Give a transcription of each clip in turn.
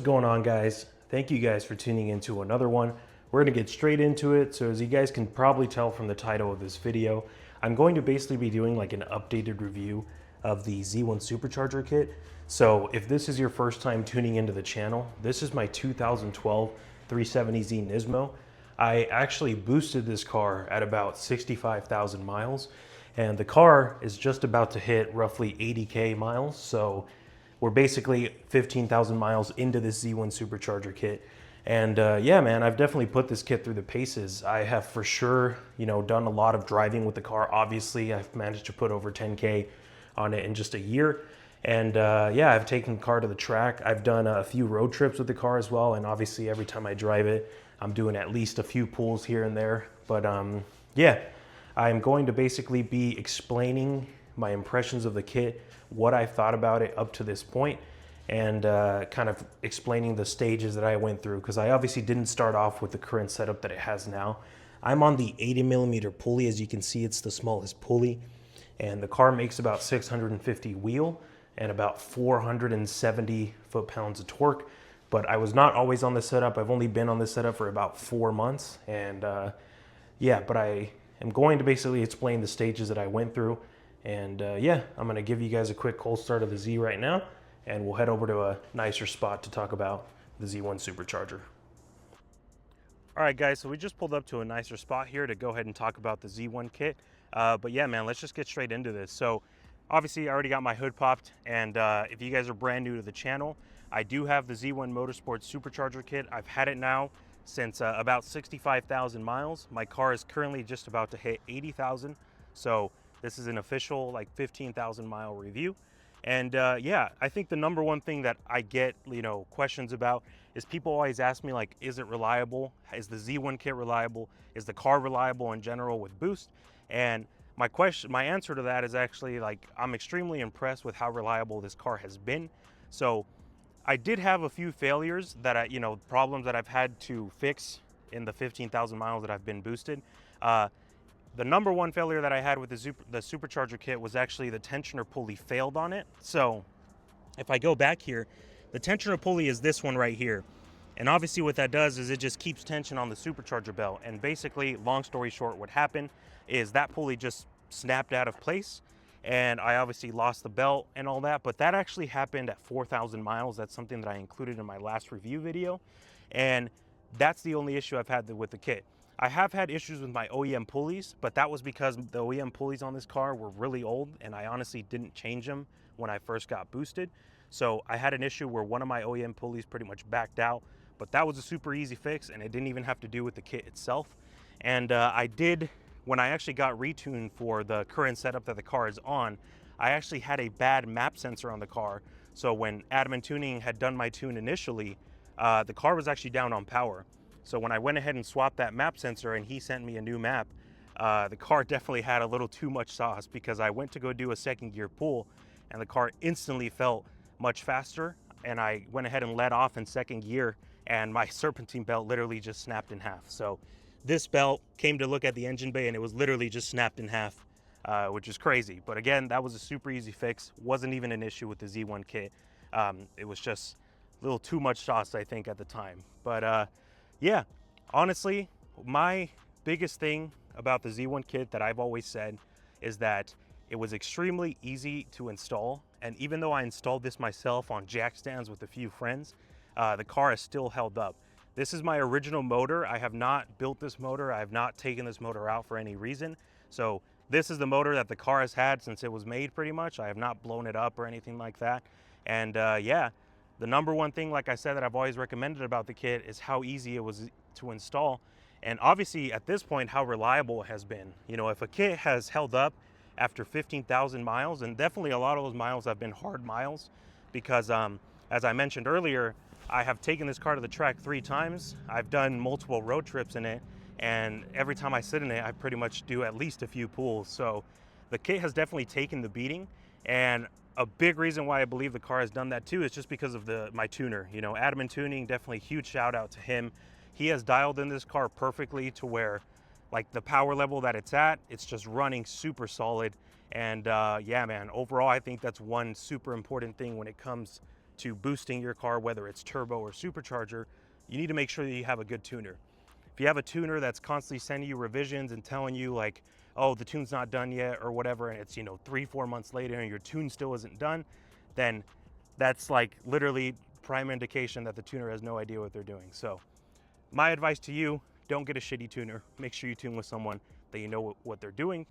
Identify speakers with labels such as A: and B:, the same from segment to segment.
A: going on, guys? Thank you guys for tuning into another one. We're going to get straight into it. So as you guys can probably tell from the title of this video, I'm going to basically be doing like an updated review of the Z1 Supercharger Kit. So if this is your first time tuning into the channel, this is my 2012 370Z Nismo. I actually boosted this car at about 65,000 miles, and the car is just about to hit roughly 80K miles. So we're basically 15,000 miles into this Z1 Supercharger Kit. And yeah, man, I've definitely put this kit through the paces. I have for sure, done a lot of driving with the car. Obviously, I've managed to put over 10K on it in just a year. And yeah, I've taken the car to the track. I've done a few road trips with the car as well. And obviously every time I drive it, I'm doing at least a few pulls here and there. But yeah, I'm going to basically be explaining my impressions of the kit, what I thought about it up to this point, and kind of explaining the stages that I went through, because I obviously didn't start off with the current setup that it has now. I'm on the 80mm pulley. As you can see, it's the smallest pulley, and the car makes about 650 wheel and about 470 foot-pounds of torque. But I was not always on this setup. I've only been on this setup for about 4 months, and yeah, but I am going to basically explain the stages that I went through. And yeah, I'm gonna give you guys a quick cold start of the Z right now, and we'll head over to a nicer spot to talk about the Z1 Supercharger. All right, guys, so we just pulled up to a nicer spot here to go ahead and talk about the Z1 kit. But yeah, man, let's just get straight into this. So obviously I already got my hood popped, and if you guys are brand new to the channel, I do have the Z1 Motorsport Supercharger Kit. I've had it now since about 65,000 miles. My car is currently just about to hit 80,000. So this is an official like 15,000 mile review. And yeah, I think the number one thing that I get, questions about is people always ask me, like, is it reliable? Is the Z1 kit reliable? Is the car reliable in general with boost? And my answer to that is actually, like, I'm extremely impressed with how reliable this car has been. So I did have a few failures that problems that I've had to fix in the 15,000 miles that I've been boosted. The number one failure that I had with the Supercharger Kit was actually the tensioner pulley failed on it. So if I go back here, the tensioner pulley is this one right here. And obviously what that does is it just keeps tension on the supercharger belt. And basically, long story short, what happened is that pulley just snapped out of place, and I obviously lost the belt and all that. But that actually happened at 4,000 miles. That's something that I included in my last review video. And that's the only issue I've had with the kit. I have had issues with my OEM pulleys, but that was because the OEM pulleys on this car were really old, and I honestly didn't change them when I first got boosted. So I had an issue where one of my OEM pulleys pretty much backed out, but that was a super easy fix, and it didn't even have to do with the kit itself. And when I actually got retuned for the current setup that the car is on, I actually had a bad map sensor on the car. So when Adamant Tuning had done my tune initially, the car was actually down on power. So when I went ahead and swapped that map sensor and he sent me a new map, the car definitely had a little too much sauce, because I went to go do a second gear pull and the car instantly felt much faster. And I went ahead and let off in second gear, and my serpentine belt literally just snapped in half. So this belt came to look at the engine bay and it was literally just snapped in half, which is crazy. But again, that was a super easy fix. Wasn't even an issue with the Z1 kit. It was just a little too much sauce, I think, at the time. But yeah, honestly, my biggest thing about the Z1 kit that I've always said is that it was extremely easy to install. And even though I installed this myself on jack stands with a few friends, the car has still held up. This is my original motor. I have not built this motor. I have not taken this motor out for any reason. So this is the motor that the car has had since it was made, pretty much. I have not blown it up or anything like that. And yeah, the number one thing, like I said, that I've always recommended about the kit is how easy it was to install. And obviously at this point, how reliable it has been. If a kit has held up after 15,000 miles, and definitely a lot of those miles have been hard miles, because as I mentioned earlier, I have taken this car to the track 3 times. I've done multiple road trips in it, and every time I sit in it, I pretty much do at least a few pulls. So the kit has definitely taken the beating. And a big reason why I believe the car has done that too is just because of my tuner. Adamant Tuning, definitely huge shout out to him. He has dialed in this car perfectly to where, like, the power level that it's at, it's just running super solid. And yeah, man, overall, I think that's one super important thing when it comes to boosting your car, whether it's turbo or supercharger, you need to make sure that you have a good tuner. If you have a tuner that's constantly sending you revisions and telling you like, oh, the tune's not done yet or whatever, and it's 3-4 months later and your tune still isn't done, then that's like literally prime indication that the tuner has no idea what they're doing. So my advice to you, don't get a shitty tuner. Make sure you tune with someone that you know what they're doing.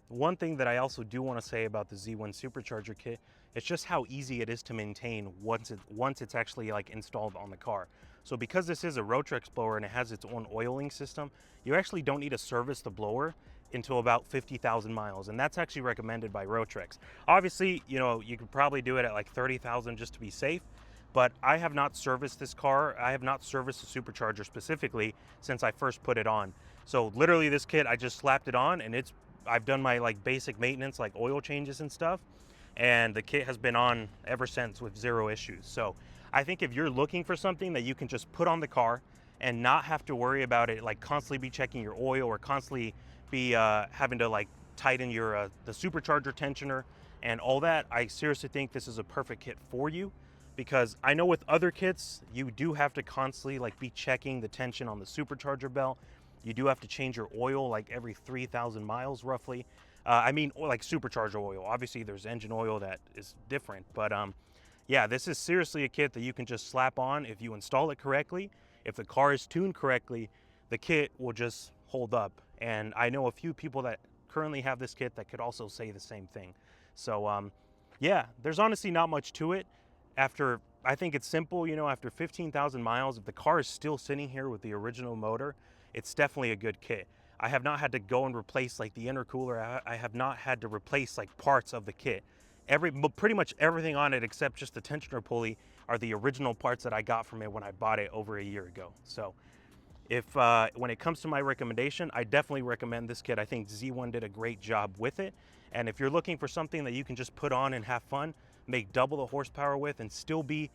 A: One thing that I also do want to say about the Z1 Supercharger Kit is just how easy it is to maintain once it's actually like installed on the car. So because this is a Rotrex blower and it has its own oiling system, you actually don't need to service the blower until about 50,000 miles, and that's actually recommended by Rotrex. Obviously, you could probably do it at like 30,000 just to be safe, but I have not serviced this car. I have not serviced the supercharger specifically since I first put it on. So literally this kit, I just slapped it on and I've done my like basic maintenance, like oil changes and stuff, and the kit has been on ever since with zero issues. So I think if you're looking for something that you can just put on the car and not have to worry about it, like constantly be checking your oil or constantly be having to like tighten your the supercharger tensioner and all that, I seriously think this is a perfect kit for you. Because I know with other kits, you do have to constantly like be checking the tension on the supercharger belt. You do have to change your oil like every 3,000 miles roughly. I mean, like supercharger oil. Obviously there's engine oil that is different, but yeah, this is seriously a kit that you can just slap on if you install it correctly. If the car is tuned correctly, the kit will just hold up. And I know a few people that currently have this kit that could also say the same thing. So yeah, there's honestly not much to it. I think it's simple, after 15,000 miles, if the car is still sitting here with the original motor, it's definitely a good kit. I have not had to go and replace like the intercooler. I have not had to replace like parts of the kit. Pretty much everything on it except just the tensioner pulley are the original parts that I got from it when I bought it over a year ago. So when it comes to my recommendation, I definitely recommend this kit. I think Z1 did a great job with it. And if you're looking for something that you can just put on and have fun, make double the horsepower with, and still be,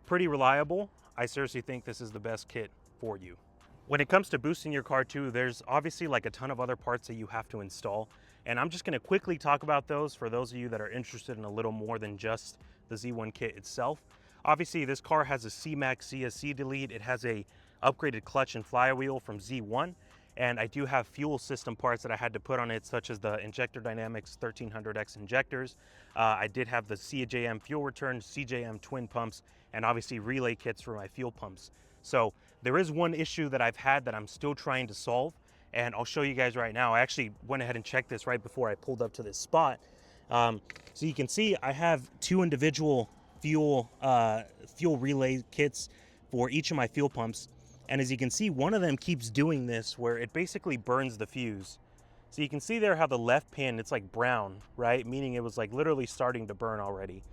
A: pretty reliable, I seriously think this is the best kit for you. When it comes to boosting your car too, there's obviously like a ton of other parts that you have to install. And I'm just gonna quickly talk about those for those of you that are interested in a little more than just the Z1 kit itself. Obviously this car has a C-Max CSC delete. It has a upgraded clutch and flywheel from Z1. And I do have fuel system parts that I had to put on it, such as the Injector Dynamics 1300X injectors. I did have the CJM fuel return, CJM twin pumps, and obviously relay kits for my fuel pumps. So there is one issue that I've had that I'm still trying to solve, and I'll show you guys right now. I actually went ahead and checked this right before I pulled up to this spot. So you can see I have two individual fuel relay kits for each of my fuel pumps. And as you can see, one of them keeps doing this where it basically burns the fuse. So you can see there how the left pin, it's like brown, right? Meaning it was like literally starting to burn already.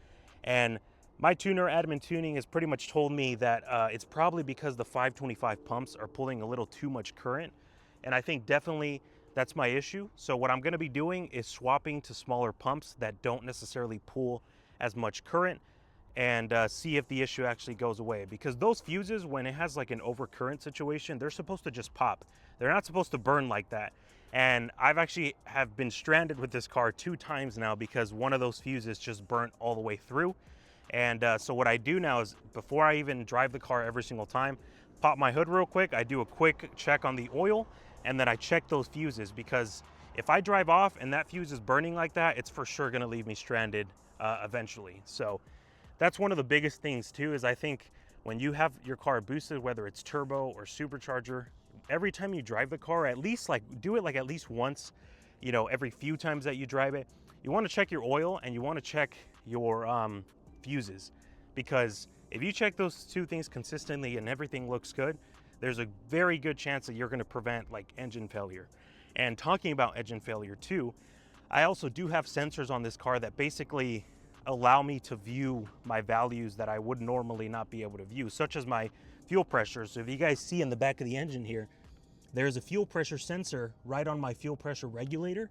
A: And my tuner, Admin Tuning, has pretty much told me that it's probably because the 525 pumps are pulling a little too much current. And I think definitely that's my issue. So what I'm gonna be doing is swapping to smaller pumps that don't necessarily pull as much current, and see if the issue actually goes away. Because those fuses, when it has like an overcurrent situation, they're supposed to just pop. They're not supposed to burn like that. And I've actually have been stranded with this car 2 times now because one of those fuses just burnt all the way through. And so what I do now is, before I even drive the car every single time, pop my hood real quick, I do a quick check on the oil, and then I check those fuses, because if I drive off and that fuse is burning like that, it's for sure gonna leave me stranded eventually. So that's one of the biggest things too, is I think when you have your car boosted, whether it's turbo or supercharger, every time you drive the car, at least like do it like at least once, you know, every few times that you drive it, you want to check your oil and you want to check your fuses, because if you check those two things consistently and everything looks good, there's a very good chance that you're going to prevent like engine failure. And talking about engine failure too, I also do have sensors on this car that basically allow me to view my values that I would normally not be able to view, such as my fuel pressure. So if you guys see in the back of the engine here, there's a fuel pressure sensor right on my fuel pressure regulator.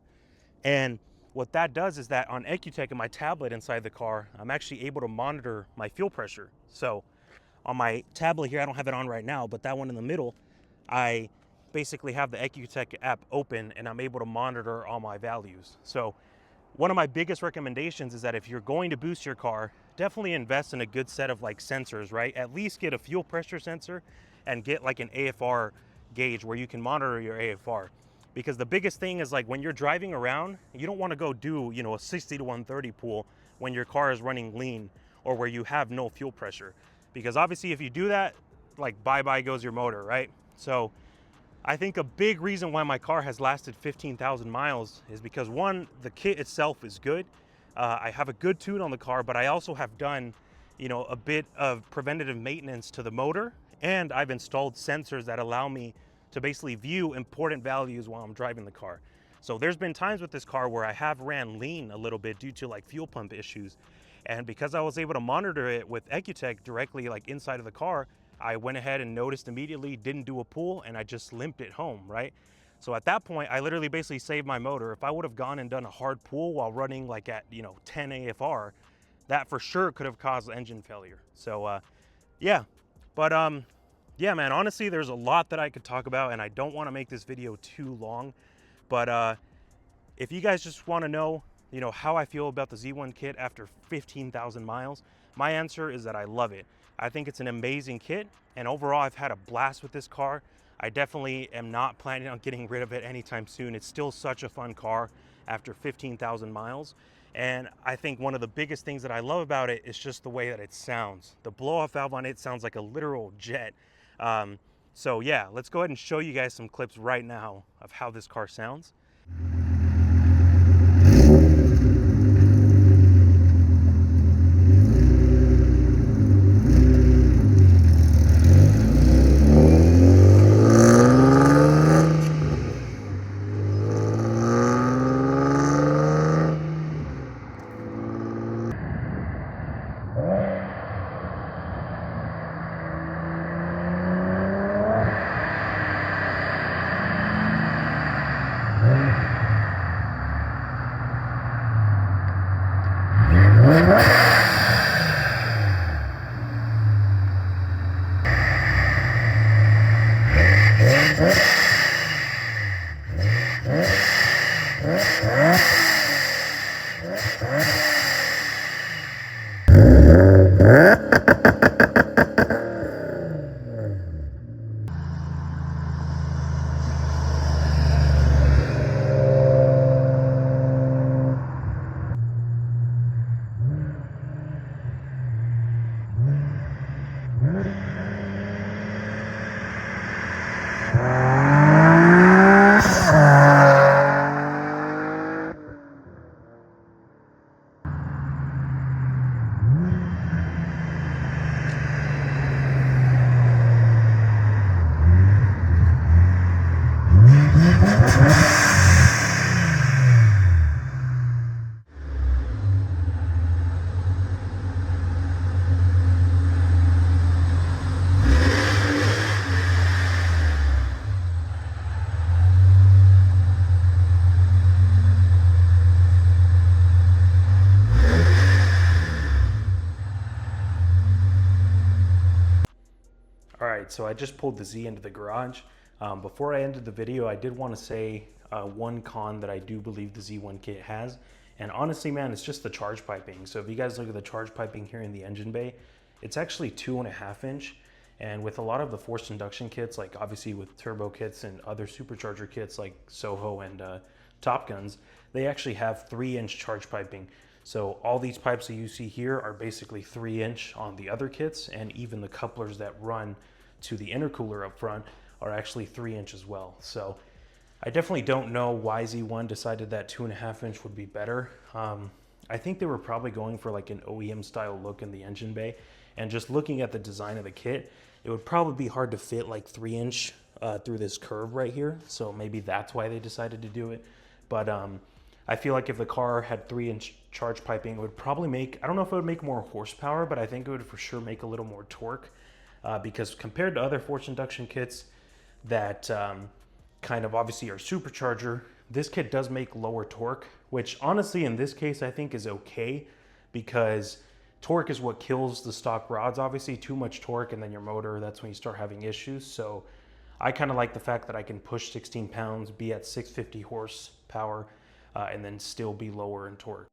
A: And what that does is that on EcuTech and my tablet inside the car, I'm actually able to monitor my fuel pressure. So on my tablet here, I don't have it on right now, but that one in the middle, I basically have the EcuTech app open and I'm able to monitor all my values. So one of my biggest recommendations is that if you're going to boost your car, definitely invest in a good set of like sensors, right? At least get a fuel pressure sensor and get like an AFR gauge where you can monitor your AFR. Because the biggest thing is like when you're driving around, you don't want to go do, you know, a 60 to 130 pull when your car is running lean or where you have no fuel pressure. Because obviously if you do that, like bye-bye goes your motor, right? So I think a big reason why my car has lasted 15,000 miles is because one, the kit itself is good. I have a good tune on the car, but I also have done, you know, a bit of preventative maintenance to the motor, and I've installed sensors that allow me to basically view important values while I'm driving the car. So there's been times with this car where I have ran lean a little bit due to like fuel pump issues. And because I was able to monitor it with EcuTech directly like inside of the car, I went ahead and noticed immediately, didn't do a pull, and I just limped it home, right? So at that point, I literally basically saved my motor. If I would have gone and done a hard pull while running like at, you know, 10 AFR, that for sure could have caused engine failure. So yeah, but yeah, man, honestly, there's a lot that I could talk about, and I don't want to make this video too long. But if you guys just want to know, you know, how I feel about the Z1 kit after 15,000 miles, my answer is that I love it. I think it's an amazing kit, and overall I've had a blast with this car. I definitely am not planning on getting rid of it anytime soon. It's still such a fun car after 15,000 miles. And I think one of the biggest things that I love about it is just the way that it sounds. The blow-off valve on it sounds like a literal jet. So yeah, let's go ahead and show you guys some clips right now of how this car sounds. All right, so I just pulled the Z into the garage. Before I ended the video, I did want to say one con that I do believe the Z1 kit has. And honestly, man, it's just the charge piping. So if you guys look at the charge piping here in the engine bay, it's actually 2.5 inch. And with a lot of the forced induction kits, like obviously with turbo kits and other supercharger kits like Soho and Top Guns, they actually have 3-inch charge piping. So all these pipes that you see here are basically 3-inch on the other kits, and even the couplers that run to the intercooler up front are actually 3-inch as well. So I definitely don't know why Z1 decided that 2.5-inch would be better. I think they were probably going for like an OEM style look in the engine bay, and just looking at the design of the kit, it would probably be hard to fit like 3-inch through this curve right here. So maybe that's why they decided to do it. But I feel like if the car had 3-inch charge piping, it would probably make, I don't know if it would make more horsepower, but I think it would for sure make a little more torque, because compared to other forced induction kits that kind of obviously are supercharger, this kit does make lower torque, which honestly in this case I think is okay, because torque is what kills the stock rods. Obviously too much torque and then your motor, that's when you start having issues. So I kind of like the fact that I can push 16 pounds, be at 650 horsepower, and then still be lower in torque.